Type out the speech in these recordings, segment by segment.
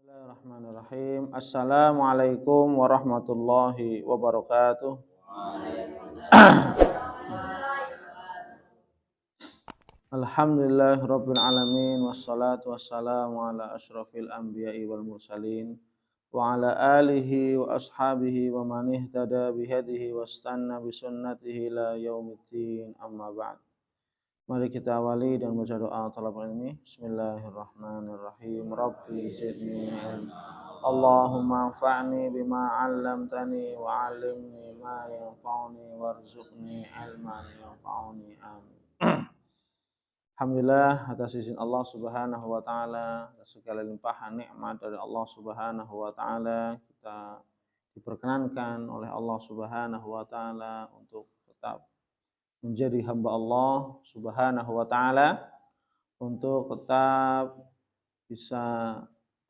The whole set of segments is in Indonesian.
Bismillahirrahmanirrahim. Assalamualaikum warahmatullahi wabarakatuh. Alhamdulillah rabbil alamin wassalatu wassalamu ala asyrafil anbiya'i wal mursalin wa ala alihi wa ashabihi wa man ihtada bihadihi wastanna bisunnatihi ila yaumiddin, amma ba'd. Mari kita awali dan baca doa talabul ilmi. Bismillahirrahmanirrahim. Rabbi zidni ilma. Allahumma anfa'ni bima 'allamtani wa 'allimni ma yanfa'uni warzuqni ilman yanfa'uni. Amin. Alhamdulillah atas izin Allah Subhanahu wa taala, atas segala limpahan nikmat dari Allah Subhanahu wa taala, kita diperkenankan oleh Allah Subhanahu wa taala untuk tetap menjadi hamba Allah Subhanahu wa taala, untuk tetap bisa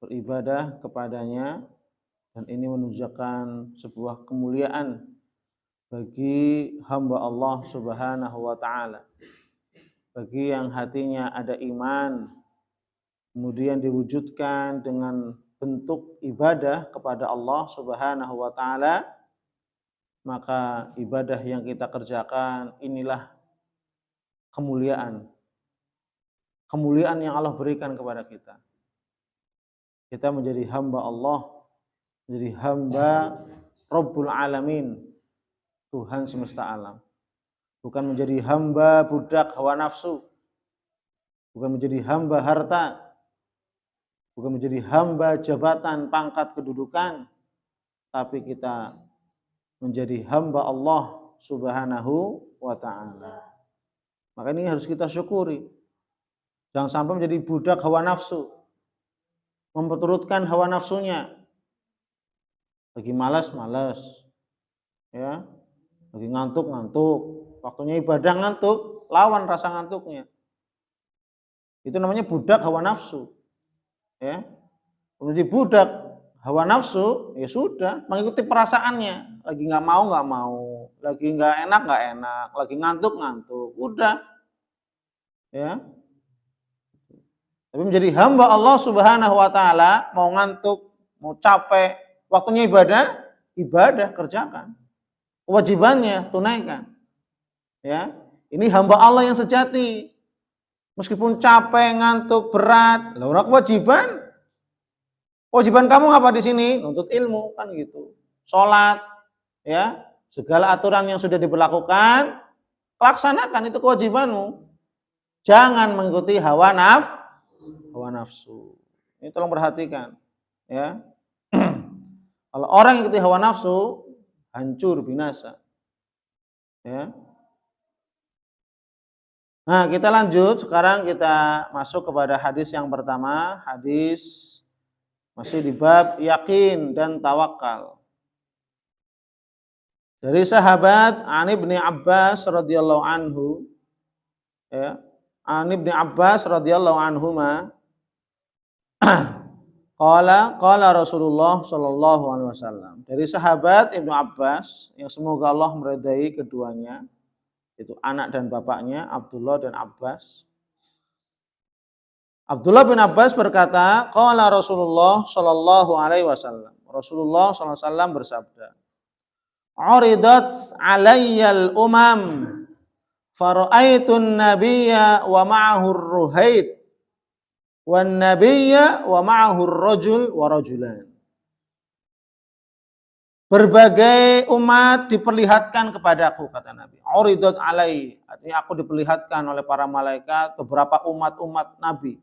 beribadah kepadanya, dan ini menunjukkan sebuah kemuliaan bagi hamba Allah Subhanahu wa taala. Bagi yang hatinya ada iman, kemudian diwujudkan dengan bentuk ibadah kepada Allah Subhanahu wa taala, maka ibadah yang kita kerjakan inilah kemuliaan. Kemuliaan yang Allah berikan kepada kita. Kita menjadi hamba Allah, menjadi hamba Rabbul Alamin, Tuhan semesta alam. Bukan menjadi hamba budak hawa nafsu, bukan menjadi hamba harta, bukan menjadi hamba jabatan, pangkat, kedudukan, tapi kita menjadi hamba Allah Subhanahu wa ta'ala. Maka ini harus kita syukuri. Jangan sampai menjadi budak hawa nafsu, memperturutkan hawa nafsunya. Lagi malas, ya. Lagi ngantuk. Waktunya ibadah ngantuk, lawan rasa ngantuknya. Itu namanya budak hawa nafsu. Ya. Menjadi budak hawa nafsu, ya sudah, mengikuti perasaannya. Lagi nggak mau, lagi nggak enak, lagi ngantuk, udah, ya. Tapi menjadi hamba Allah Subhanahu wa taala, mau ngantuk, mau capek, waktunya ibadah kerjakan. Kewajibannya tunaikan. Ya, ini hamba Allah yang sejati. Meskipun capek, ngantuk, berat, lah kewajiban. Kewajiban kamu apa di sini? Nuntut ilmu, kan gitu. Sholat, ya, segala aturan yang sudah diberlakukan, laksanakan, itu kewajibanmu. Jangan mengikuti hawa nafsu. Ini tolong perhatikan, ya. Kalau orang yang ikuti hawa nafsu, hancur, binasa. Ya. Nah, kita lanjut. Sekarang kita masuk kepada hadis yang pertama. Hadis masih di bab yakin dan tawakal. Dari sahabat An Ibni Abbas radhiyallahu anhu, ya, An Ibni Abbas radhiyallahu anhuma, qala Rasulullah sallallahu alaihi wasallam. Dari sahabat Ibnu Abbas yang semoga Allah meridai keduanya, itu anak dan bapaknya, Abdullah dan Abbas. Abdullah bin Abbas berkata, qala Rasulullah sallallahu alaihi wasallam. Rasulullah sallallahu alaihi wasallam bersabda, "Uridat 'alayyal umam, fara'aitun nabiyya wa ma'ahu ar-ruhaid, wan nabiyya wa ma'ahu ar-rajul wa rajulan." Berbagai umat diperlihatkan kepadaku, kata Nabi. Uridat alai, artinya aku diperlihatkan oleh para malaikat beberapa umat-umat Nabi.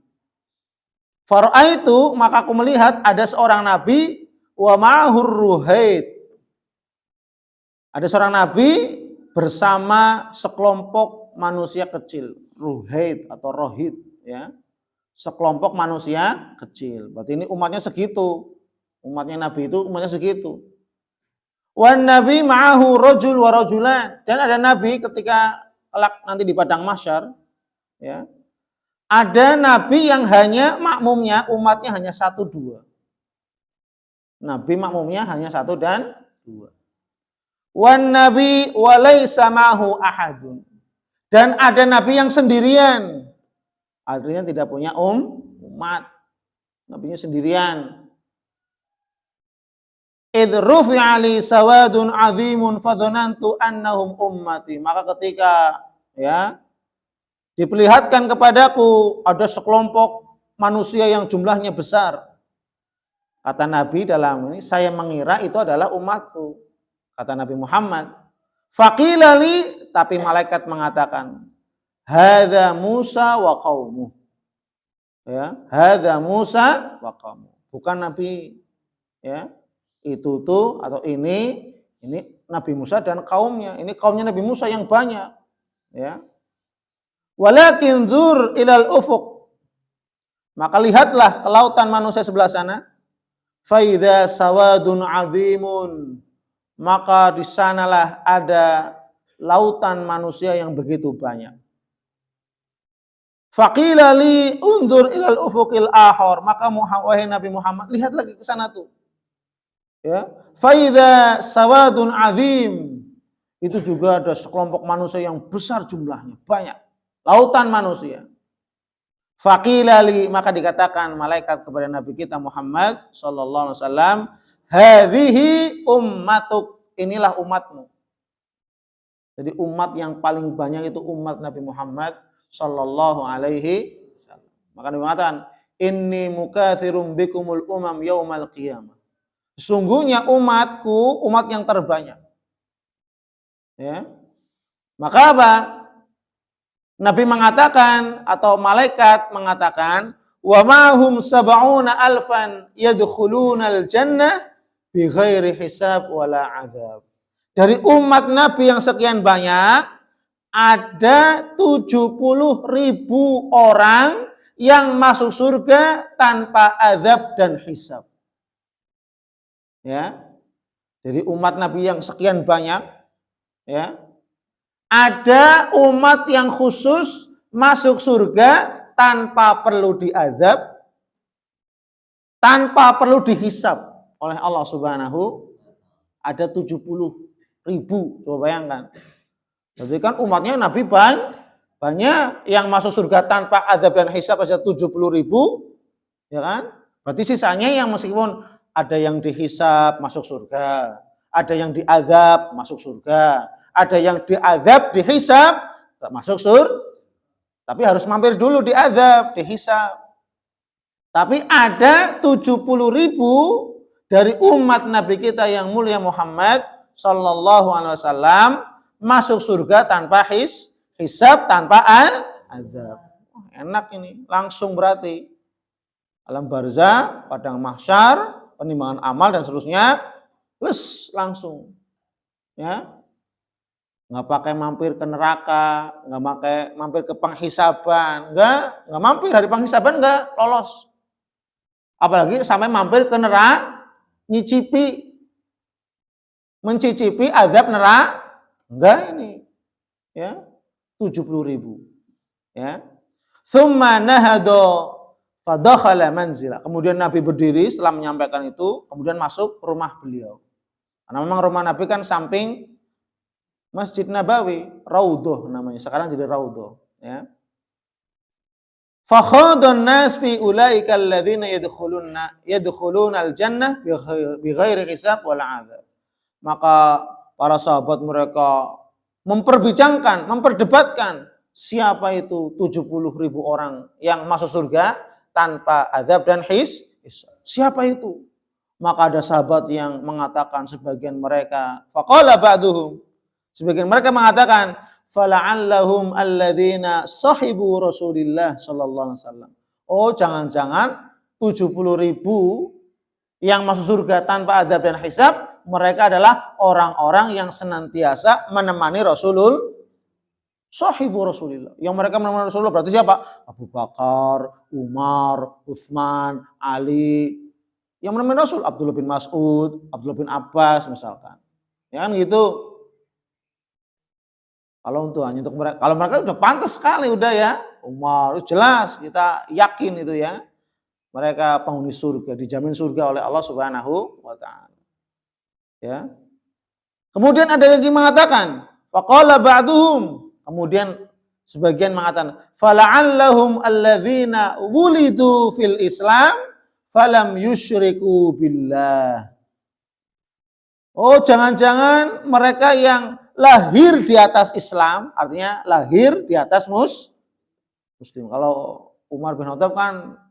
Fara'aitu, maka aku melihat ada seorang Nabi wa ma'ahur ruhaid. Ada seorang Nabi bersama sekelompok manusia kecil, ruhaid atau rohid, ya. Sekelompok manusia kecil. Berarti ini umatnya segitu. Umatnya Nabi itu umatnya segitu. Wan nabi ma'ahu rajul wa rajulan, dan ada nabi ketika kelak nanti di padang mahsyar, ya. Ada nabi yang hanya makmumnya umatnya hanya 1-2. Nabi makmumnya hanya 1 dan 2. Wan nabi wa laisa ma'ahu ahadun. Dan ada nabi yang sendirian. Artinya tidak punya umat. Nabinya sendirian. Idh rufi'a li sawadun 'azimun fadhanantu annahum ummati. Maka ketika ya diperlihatkan kepadaku ada sekelompok manusia yang jumlahnya besar. Kata Nabi dalam ini, saya mengira itu adalah umatku. Kata Nabi Muhammad. Faqila li, tapi malaikat mengatakan, hadza Musa wa qaumuh. Ya, hadza Musa wa qaumuh. Bukan Nabi ya. Itu tuh atau ini Nabi Musa dan kaumnya. Ini kaumnya Nabi Musa yang banyak. Ya. Walakin dzur ilal ufuq. Maka lihatlah ke lautan manusia sebelah sana. Faidza sawadun 'azimun. Maka di sanalah ada lautan manusia yang begitu banyak. Faqila li undur ilal ufuqil akhar. Maka wahai Nabi Muhammad, lihat lagi ke sana tuh. Ya, faidza sawadun 'azim. Itu juga ada sekelompok manusia yang besar jumlahnya, banyak. Lautan manusia. Faqila li, maka dikatakan malaikat kepada Nabi kita Muhammad sallallahu alaihi wasallam, hadhihi ummatuk, inilah umatmu. Jadi umat yang paling banyak itu umat Nabi Muhammad sallallahu alaihi wasallam. Maka dikatakan, inni mukatsirum bikumul umam yaumal qiyamah. Sungguhnya umatku umat yang terbanyak. Ya. Maka apa? Nabi mengatakan atau malaikat mengatakan, wa ma'hum sab'una alfan yadkhulunal jannah bighairi hisab wala azab. Dari umat Nabi yang sekian banyak, ada 70.000 orang yang masuk surga tanpa azab dan hisab. Ya. Dari umat Nabi yang sekian banyak, ya. Ada umat yang khusus masuk surga tanpa perlu diazab, tanpa perlu dihisab oleh Allah Subhanahu. Ada 70.000, coba bayangkan. Jadi kan umatnya Nabi banyak yang masuk surga tanpa azab dan hisab aja 70.000, ya kan? Berarti sisanya yang meskipun ada yang dihisab masuk surga, ada yang diazab masuk surga, ada yang diazab, dihisab, tak masuk surga. Tapi harus mampir dulu diazab, dihisab. Tapi ada 70.000 dari umat Nabi kita yang mulia Muhammad sallallahu alaihi wasallam masuk surga tanpa hisab, tanpa azab. Enak ini, langsung berarti. Alam barzah, padang mahsyar, penimbangan amal dan seterusnya, langsung. Ya. Nggak pakai mampir ke neraka, nggak pakai mampir ke penghisaban, nggak mampir dari penghisaban, nggak lolos. Apalagi sampai mampir ke neraka, mencicipi azab neraka, enggak ini, ya 70.000, ya. Tsumma nahado fadakhala manzila. Kemudian Nabi berdiri setelah menyampaikan itu, kemudian masuk rumah beliau. Karena memang rumah Nabi kan samping Masjid Nabawi, Raudhah namanya, sekarang jadi Raudhah, ya. Fakhadun nas fi ulaika alladzina yadkhuluna al-jannah bighairi hisab wala adzab. Maka para sahabat mereka memperbincangkan, memperdebatkan siapa itu 70.000 orang yang masuk surga tanpa azab dan hisab. Siapa itu? Maka ada sahabat yang mengatakan sebagian mereka, faqala ba'duhum, sebagian mereka mengatakan, fala'allahum alladzina sahibu Rasulillah sallallahu alaihi wasallam. Oh, jangan-jangan 70.000 yang masuk surga tanpa azab dan hisab, mereka adalah orang-orang yang senantiasa menemani Rasulullah. Sahibu Rasulillah. Yang mereka menemani Rasulullah berarti siapa? Abu Bakar, Umar, Utsman, Ali. Yang menemani Rasul, Abdullah bin Mas'ud, Abdullah bin Abbas misalkan. Ya kan gitu. Kalau untuk hanya untuk mereka, kalau mereka udah pantas sekali udah ya, Umar jelas kita yakin itu ya, mereka penghuni surga, dijamin surga oleh Allah Subhanahu wa taala. Ya. Kemudian ada lagi mengatakan, faqala ba'duhum, kemudian sebagian mengatakan, fala'allahum alladzina wulidu fil Islam falam yusyriku billah. Oh, jangan-jangan mereka yang lahir di atas Islam, artinya lahir di atas Muslim. Kalau Umar bin Khattab kan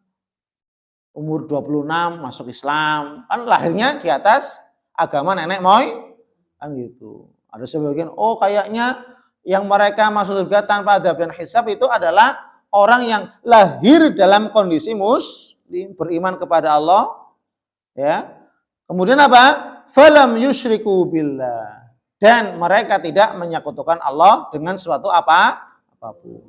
umur 26 masuk Islam, kan lahirnya di atas agama nenek moyang, kan gitu. Ada sebagian, oh kayaknya yang mereka masuk surga tanpa adab dan hisab itu adalah orang yang lahir dalam kondisi muslim, beriman kepada Allah, ya. Kemudian apa? Falam yusyriku billah, dan mereka tidak menyekutukan Allah dengan suatu apapun.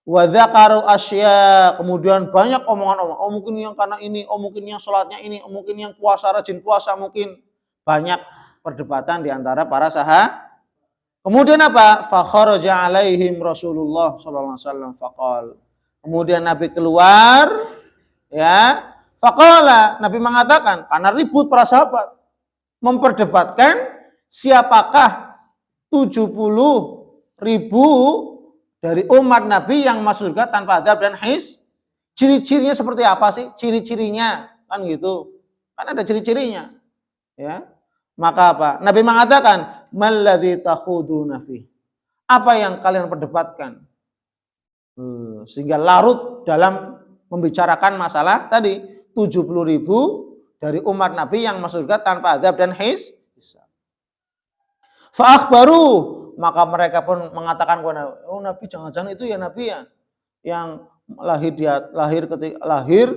Wa dzakaru asya, kemudian banyak omongan-omongan. Oh mungkin yang karena ini, oh mungkin yang sholatnya ini, oh mungkin yang puasa rajin puasa, mungkin banyak perdebatan di antara para sahabat. Kemudian apa? Fa kharaja alaihim Rasulullah sallallahu alaihi wasallam faqal. Kemudian Nabi keluar, ya. Faqala, Nabi mengatakan, karena ribut para sahabat memperdebatkan siapakah 70.000 dari umat Nabi yang masuk surga tanpa adab dan his. Ciri-cirinya seperti apa sih? Ciri-cirinya kan gitu. Kan ada ciri-cirinya. Ya. Maka apa? Nabi mengatakan, "Malladzi takhuduna fi." Apa yang kalian perdebatkan? Sehingga larut dalam membicarakan masalah tadi 70.000 dari umat Nabi yang masuk surga tanpa adab dan his. Fa akhbaru, maka mereka pun mengatakan kepada, oh Nabi jangan-jangan itu ya Nabi ya yang lahir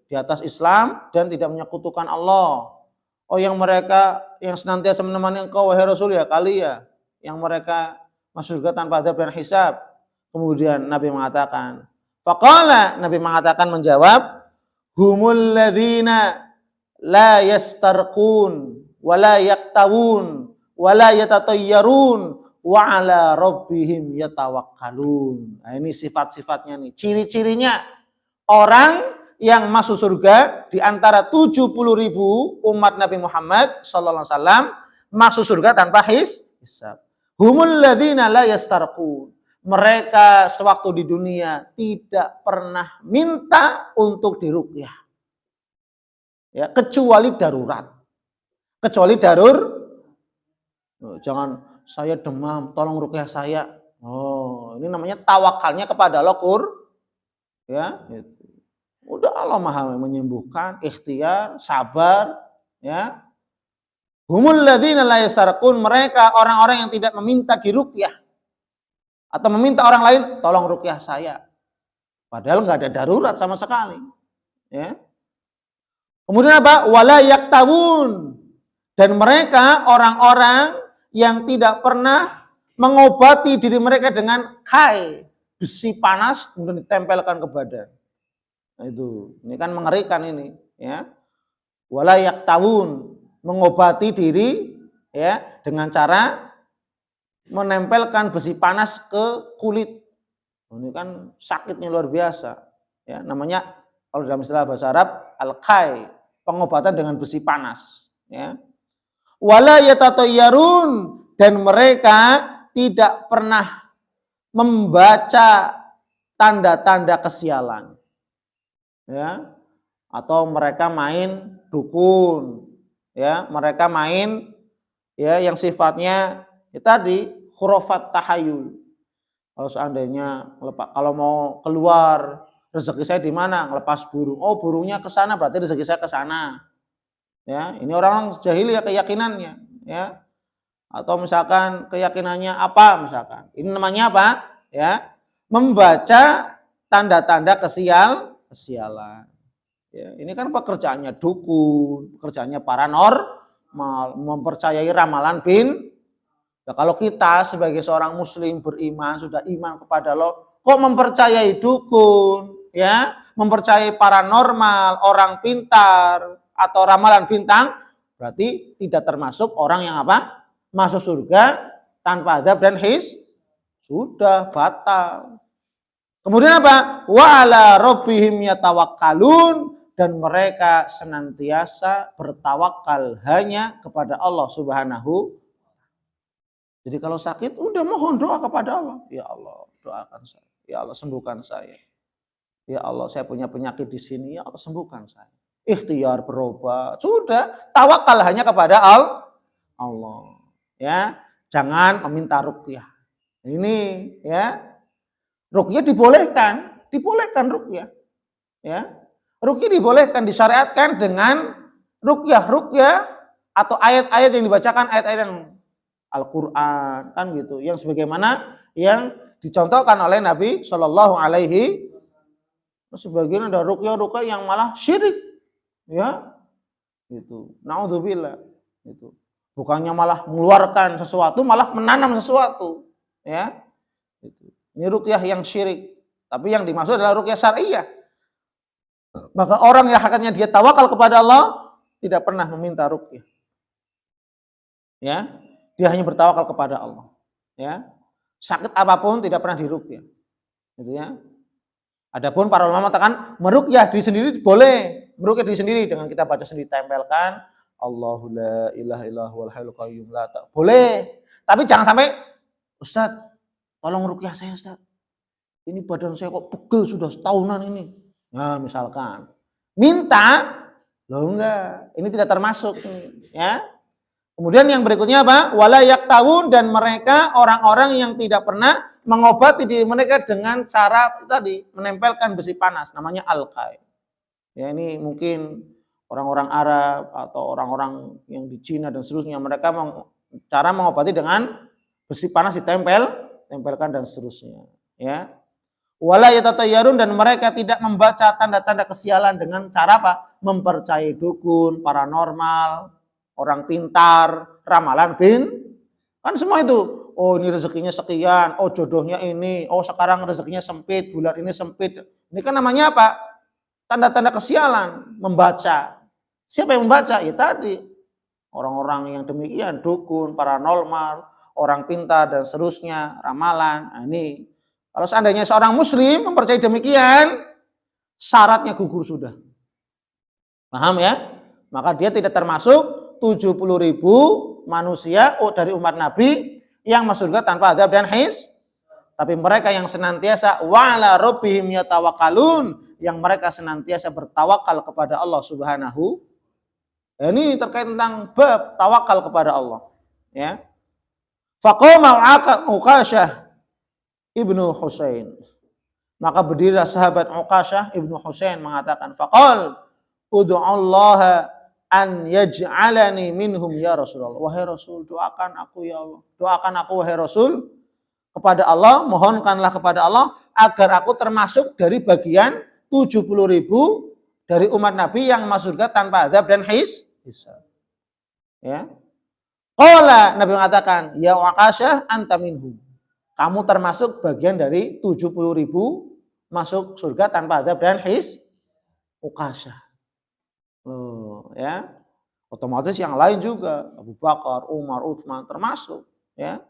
di atas Islam dan tidak menyekutukan Allah. Oh yang mereka yang senantiasa menemani engkau wahai Rasul ya kali ya yang mereka masuk surga tanpa adab dan hisab. Kemudian Nabi mengatakan, faqala, Nabi mengatakan menjawab, humul ladzina la yastarqun wa la yaktawun wa la yatatayyarun wa ala rabbihim yatawakkalun. Nah, ini sifat-sifatnya nih, ciri-cirinya orang yang masuk surga di antara 70.000 umat Nabi Muhammad sallallahu alaihi wasallam masuk surga tanpa hisab. Humul ladzina la yastarqun. Mereka sewaktu di dunia tidak pernah minta untuk diruqyah. Ya, kecuali darurat. Kecuali jangan saya demam, tolong ruqyah saya. Oh, ini namanya tawakalnya kepada Allah ya, gitu. Udah Allah Maha menyembuhkan, ikhtiar, sabar, ya. Humul ladzina la yastarqun, mereka orang-orang yang tidak meminta diruqyah atau meminta orang lain tolong ruqyah saya. Padahal enggak ada darurat sama sekali, ya. Kemudian apa? Wala yaktawun, dan mereka orang-orang yang tidak pernah mengobati diri mereka dengan kai, besi panas kemudian ditempelkan ke badan. Nah, itu, ini kan mengerikan ini, ya. Wala yaktawun, mengobati diri ya dengan cara menempelkan besi panas ke kulit. Ini kan sakitnya luar biasa. Ya, namanya kalau dalam istilah bahasa Arab al-kai, pengobatan dengan besi panas, ya. Wala yatatayyarun, dan mereka tidak pernah membaca tanda-tanda kesialan. Ya. Atau mereka main dukun, ya, mereka main ya yang sifatnya ya tadi khurafat tahayul. Kalau seandainya kalau mau keluar rezeki saya di mana? Ngelepas burung. Oh, burungnya ke sana berarti rezeki saya ke sana. Ya, ini orang jahiliyah keyakinannya, ya. Atau misalkan keyakinannya apa misalkan. Ini namanya apa? Ya, membaca tanda-tanda kesialan. Ya, ini kan pekerjaannya dukun, pekerjaannya paranormal, mempercayai ramalan ya, kalau kita sebagai seorang muslim beriman, sudah iman kepada Allah, kok mempercayai dukun, ya, mempercayai paranormal, orang pintar atau ramalan bintang, berarti tidak termasuk orang yang apa? Masuk surga tanpa azab dan sudah batal. Kemudian apa? Wa ala rabbihim yatawakkalun, dan mereka senantiasa bertawakal hanya kepada Allah Subhanahu. Jadi kalau sakit udah mohon doa kepada Allah. Ya Allah, doakan saya. Ya Allah, sembuhkan saya. Ya Allah, saya punya penyakit di sini. Ya Allah, sembuhkan saya. Ikhtiar berobat. Sudah, tawakal hanya kepada Allah. Allah. Ya, jangan meminta ruqyah. Ini ya. Ruqyah dibolehkan ruqyah. Ya. Ruqyah dibolehkan, disyariatkan dengan ruqyah atau ayat-ayat yang dibacakan, ayat-ayat yang Al-Qur'an kan gitu, yang sebagaimana yang dicontohkan oleh Nabi Shallallahu alaihi. Sebagian ada ruqyah yang malah syirik. Ya. Gitu. Naudzubillah. Gitu. Bukannya malah mengeluarkan sesuatu, malah menanam sesuatu. Ya. Gitu. Ini ruqyah yang syirik. Tapi yang dimaksud adalah ruqyah syariah. Maka orang yang hakikatnya dia tawakal kepada Allah tidak pernah meminta ruqyah. Ya, dia hanya bertawakal kepada Allah. Ya, sakit apapun tidak pernah diruqyah. Gitu ya. Adapun para ulama mengatakan meruqyah diri sendiri boleh, meruqyah diri sendiri dengan kita baca sendiri, tempelkan Allahu la ilaha illallah hayyul qayyum la ta. Boleh. Tapi jangan sampai, Ustaz, tolong ruqyah saya, Ustaz. Ini badan saya kok pegel sudah setahunan ini. Nah, misalkan minta, loh enggak, ini tidak termasuk ya. Kemudian yang berikutnya apa? Wala yaktawun, dan mereka orang-orang yang tidak pernah mengobati diri mereka dengan cara tadi menempelkan besi panas, namanya alqai. Ya, ini mungkin orang-orang Arab atau orang-orang yang di Cina dan seterusnya, mereka cara mengobati dengan besi panas tempelkan dan seterusnya, ya. Wala yatatayyarun, dan mereka tidak membaca tanda-tanda kesialan dengan cara apa? Mempercayai dukun, paranormal, orang pintar, ramalan kan semua itu. Oh, ini rezekinya sekian, oh jodohnya ini, oh sekarang rezekinya sempit, bulan ini sempit. Ini kan namanya apa? Tanda-tanda kesialan, membaca. Siapa yang membaca? Ya tadi orang-orang yang demikian, dukun, paranormal, orang pintar dan seterusnya, ramalan. Nah, ini kalau seandainya seorang muslim mempercayai demikian, syaratnya gugur sudah. Paham ya? Maka dia tidak termasuk 70.000 manusia dari umat Nabi yang masuk surga tanpa azab dan his. Tapi mereka yang senantiasa wa'ala rabbihim yatawakkalun, yang mereka senantiasa bertawakal kepada Allah Subhanahu. Ini terkait tentang bab tawakal kepada Allah. Ya. Faqama Uqasyah Ibnu Husain. Maka berdirilah sahabat Uqasyah Ibnu Husain mengatakan, faqal ud'ullaha an yaj'alani minhum ya Rasulullah. Wahai Rasul, doakan aku ya Allah. Doakan aku wahai Rasul kepada Allah, mohonkanlah kepada Allah agar aku termasuk dari bagian 70.000 dari umat Nabi yang masuk surga tanpa azab dan hisab. Ya. Qala, Nabi mengatakan, ya Uqasyah anta minhum. Kamu termasuk bagian dari 70.000 masuk surga tanpa azab dan Uqasyah. Ya. Otomatis yang lain juga, Abu Bakar, Umar, Utsman termasuk, ya.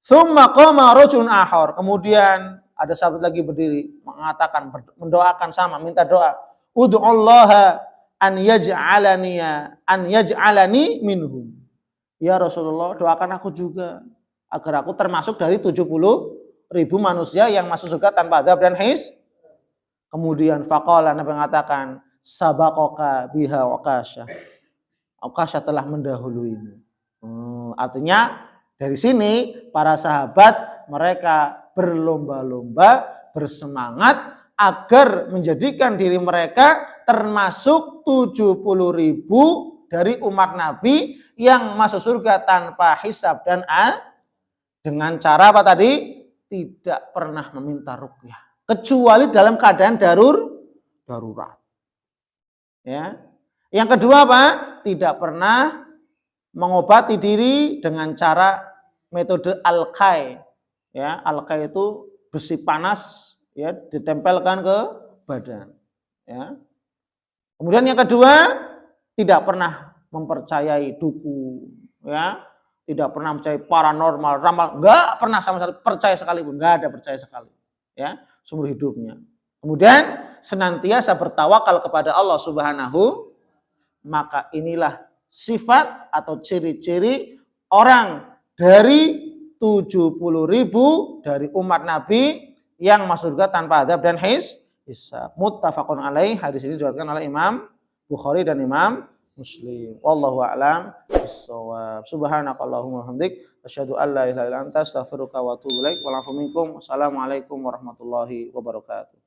Tsumma qama rajulun akhar. Kemudian ada sahabat lagi berdiri mengatakan, mendoakan sama, minta doa. Ud'ullaha an yaj'alani minhum. Ya Rasulullah, doakan aku juga agar aku termasuk dari 70.000 manusia yang masuk surga tanpa azab dan Kemudian faqala, Nabi mengatakan, sabaqaka biha Uqasyah. Uqasyah telah mendahuluimu. Artinya dari sini para sahabat mereka berlomba-lomba, bersemangat agar menjadikan diri mereka termasuk 70.000 dari umat Nabi yang masuk surga tanpa hisab dan dengan cara apa tadi? Tidak pernah meminta ruqyah. Kecuali dalam keadaan darurat. Ya. Yang kedua apa? Tidak pernah mengobati diri dengan cara metode alqai. Ya, alqai itu besi panas ya ditempelkan ke badan. Ya. Kemudian yang kedua, tidak pernah mempercayai dukun, ya. Tidak pernah percaya paranormal, ramal, enggak pernah sama sekali percaya sekalipun, enggak ada percaya sekali, ya, seumur hidupnya. Kemudian senantiasa bertawakal kepada Allah Subhanahu, maka inilah sifat atau ciri-ciri orang dari 70.000 dari umat Nabi yang masuk surga tanpa azab dan hisab. Muttafaqun alaih. Hadis ini diriwayatkan oleh Imam Bukhari dan Imam Muslim. Wallahu a'lam bissawab. Subhanakallahumma wa hamdik asyhadu an la ilaha illa anta astaghfiruka wa atubu ilaik. Wa minkum. Wassalamualaikum warahmatullahi wabarakatuh.